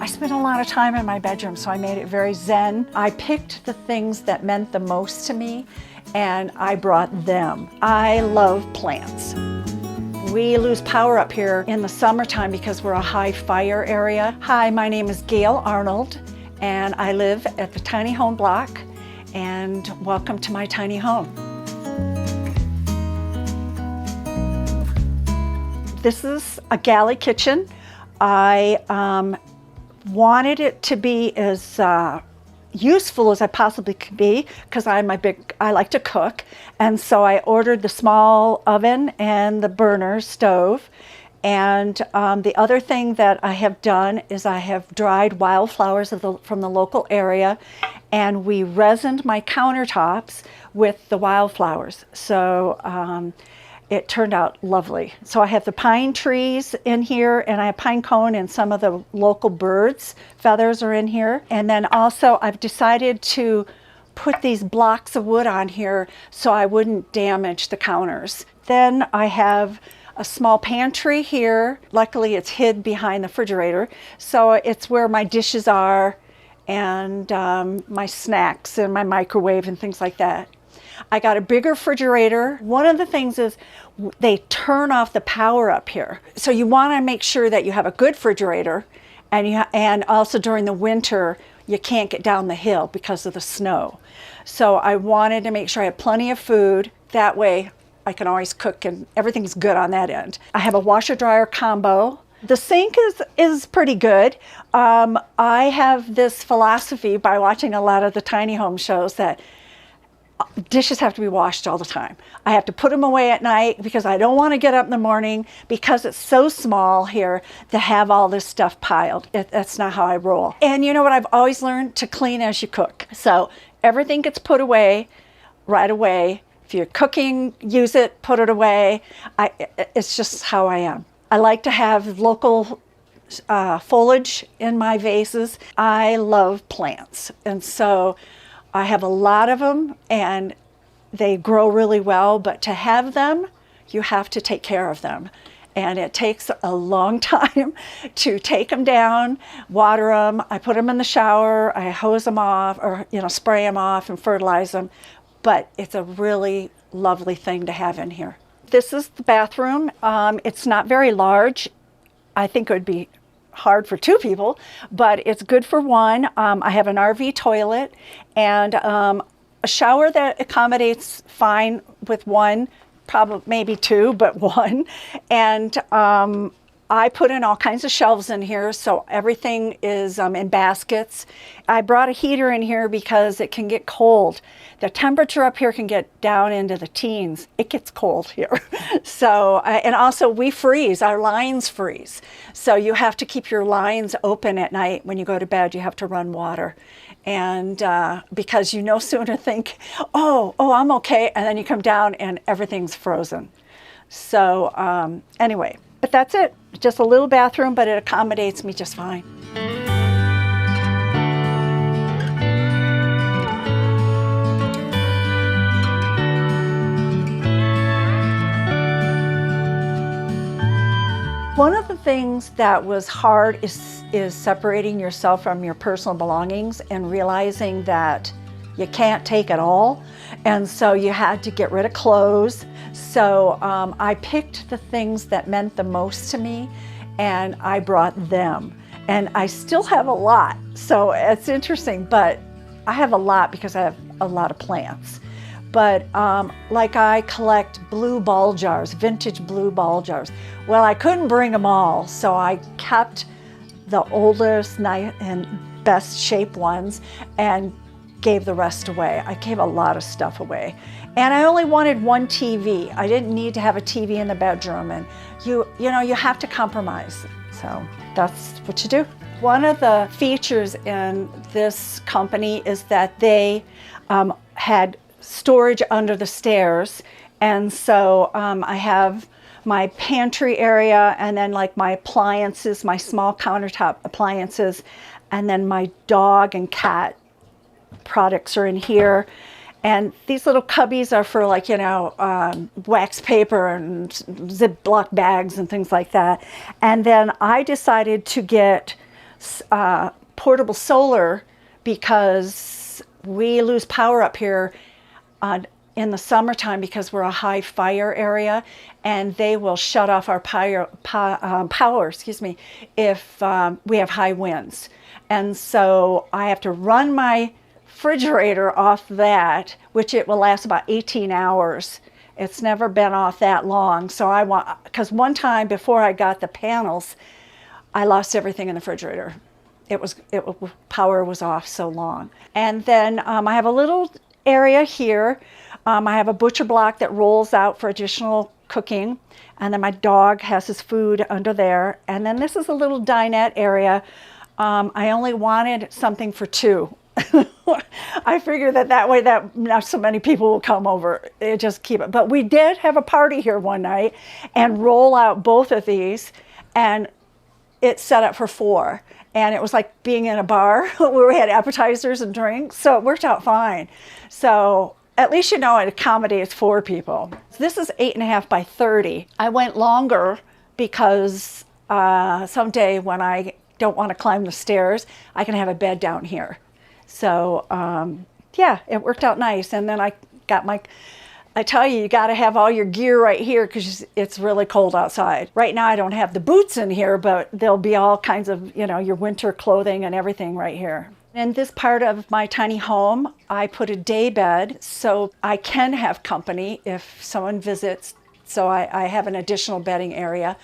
spent a lot of time in my bedroom, so I made it very zen. I picked the things that meant the most to me, and I brought them. I love plants. We lose power up here in the summertime because we're a high fire area. Hi, my name is Gale Arnold, and I live at the tiny home block, and welcome to my tiny home. This is a galley kitchen. I wanted it to be as useful as I possibly could be because I like to cook, and so I ordered the small oven and the burner stove. And the other thing that I have done is I have dried wildflowers from the local area, and we resined my countertops with the wildflowers. So it turned out lovely. So I have the pine trees in here, and I have pine cone, and some of the local birds' feathers are in here. And then also I've decided to put these blocks of wood on here so I wouldn't damage the counters. Then I have a small pantry here. Luckily it's hid behind the refrigerator, so it's where my dishes are and my snacks and my microwave and things like that. I got a bigger refrigerator. One of the things is they turn off the power up here. So you want to make sure that you have a good refrigerator, and also during the winter, you can't get down the hill because of the snow. So I wanted to make sure I had plenty of food. That way I can always cook and everything's good on that end. I have a washer dryer combo. The sink is pretty good. I have this philosophy by watching a lot of the tiny home shows that dishes have to be washed all the time. I have to put them away at night because I don't want to get up in the morning because it's so small here to have all this stuff piled. That's not how I roll. And you know what I've always learned? To clean as you cook. So everything gets put away right away. If you're cooking, use it, put it away. It's just how I am. I like to have local foliage in my vases. I love plants, and so I have a lot of them, and they grow really well, but to have them, you have to take care of them. And it takes a long time to take them down, water them. I put them in the shower, I hose them off, or spray them off and fertilize them. But it's a really lovely thing to have in here. This is the bathroom. It's not very large. I think it would be hard for two people, but it's good for one. I have an RV toilet and a shower that accommodates fine with one, probably maybe two, but one. And I put in all kinds of shelves in here, so everything is in baskets. I brought a heater in here because it can get cold. The temperature up here can get down into the teens. It gets cold here. So, and also we freeze, our lines freeze. So you have to keep your lines open at night. When you go to bed, you have to run water. And because you no sooner think, oh, I'm okay, and then you come down and everything's frozen. So anyway, but that's it. Just a little bathroom, but it accommodates me just fine. One of the things that was hard is separating yourself from your personal belongings and realizing that you can't take it all. And so you had to get rid of clothes. So I picked the things that meant the most to me, and I brought them. And I still have a lot. So it's interesting, but I have a lot because I have a lot of plants. But like I collect blue ball jars, vintage blue ball jars. Well, I couldn't bring them all, so I kept the oldest and best shaped ones and gave the rest away. I gave a lot of stuff away. And I only wanted one TV. I didn't need to have a TV in the bedroom. And you have to compromise. So that's what you do. One of the features in this company is that they had storage under the stairs. And so I have my pantry area, and then like my appliances, my small countertop appliances, and then my dog and cat products are in here. And these little cubbies are for wax paper and Ziploc bags and things like that. And then I decided to get portable solar because we lose power up here in the summertime because we're a high fire area, and they will shut off our power, if we have high winds. And so I have to run my refrigerator off that, which it will last about 18 hours. It's never been off that long. So because one time before I got the panels, I lost everything in the refrigerator. Power was off so long. And then I have a little area here. I have a butcher block that rolls out for additional cooking. And then my dog has his food under there. And then this is a little dinette area. I only wanted something for two. I figured that way that not so many people will come over. Just keep it. But we did have a party here one night and roll out both of these, and it's set up for 4. And it was like being in a bar where we had appetizers and drinks. So it worked out fine. So at least it accommodates 4 people. This is 8.5 by 30. I went longer because someday when I don't want to climb the stairs, I can have a bed down here. So yeah, it worked out nice. And then I tell you, you got to have all your gear right here because it's really cold outside. Right now I don't have the boots in here, but there'll be all kinds of, your winter clothing and everything right here. In this part of my tiny home, I put a day bed so I can have company if someone visits. So I have an additional bedding area.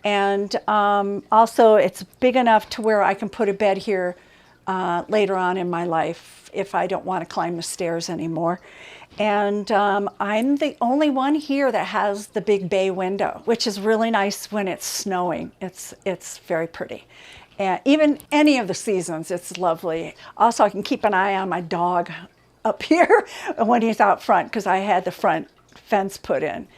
And also it's big enough to where I can put a bed here later on in my life if I don't want to climb the stairs anymore. And I'm the only one here that has the big bay window, which is really nice when it's snowing. It's very pretty. And even any of the seasons, it's lovely. Also, I can keep an eye on my dog up here when he's out front because I had the front fence put in.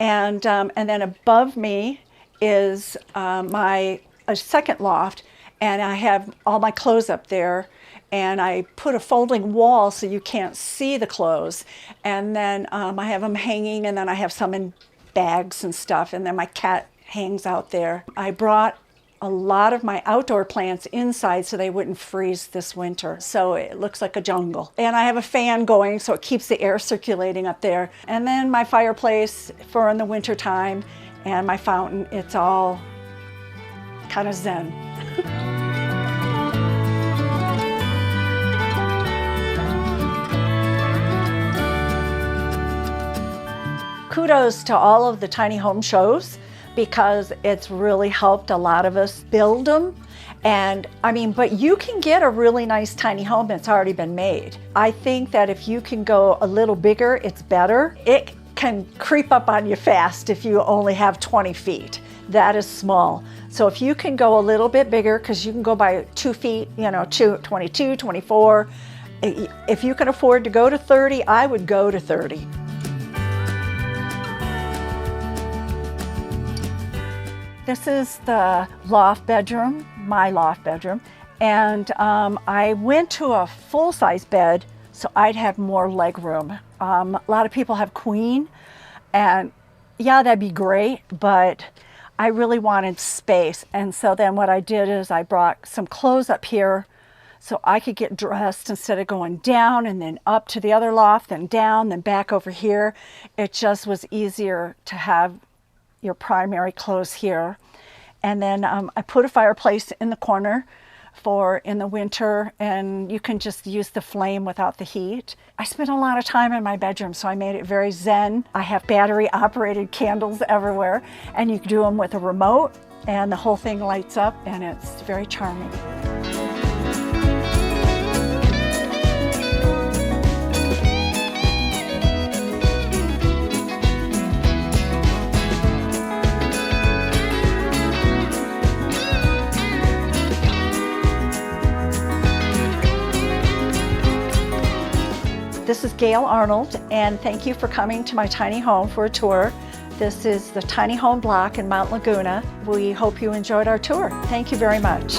And then above me is a second loft, and I have all my clothes up there, and I put a folding wall so you can't see the clothes. And then I have them hanging, and then I have some in bags and stuff, and then my cat hangs out there. I brought a lot of my outdoor plants inside so they wouldn't freeze this winter. So it looks like a jungle. And I have a fan going so it keeps the air circulating up there. And then my fireplace for in the winter time, and my fountain. It's all kind of zen. Kudos to all of the tiny home shows because it's really helped a lot of us build them. And but you can get a really nice tiny home that's already been made. I think that if you can go a little bigger, it's better. It can creep up on you fast if you only have 20 feet. That is small. So if you can go a little bit bigger, because you can go by 2 feet, 22, 24. If you can afford to go to 30, I would go to 30. This is the loft bedroom, my loft bedroom, and I went to a full-size bed so I'd have more leg room. A lot of people have queen, and yeah, that'd be great, but I really wanted space. And so then what I did is I brought some clothes up here so I could get dressed instead of going down and then up to the other loft, then down, then back over here. It just was easier to have your primary clothes here. And then I put a fireplace in the corner for in the winter, and you can just use the flame without the heat. I spent a lot of time in my bedroom, so I made it very zen. I have battery operated candles everywhere, and you can do them with a remote, and the whole thing lights up, and it's very charming. This is Gale Arnold, and thank you for coming to my tiny home for a tour. This is the tiny home block in Mount Laguna. We hope you enjoyed our tour. Thank you very much.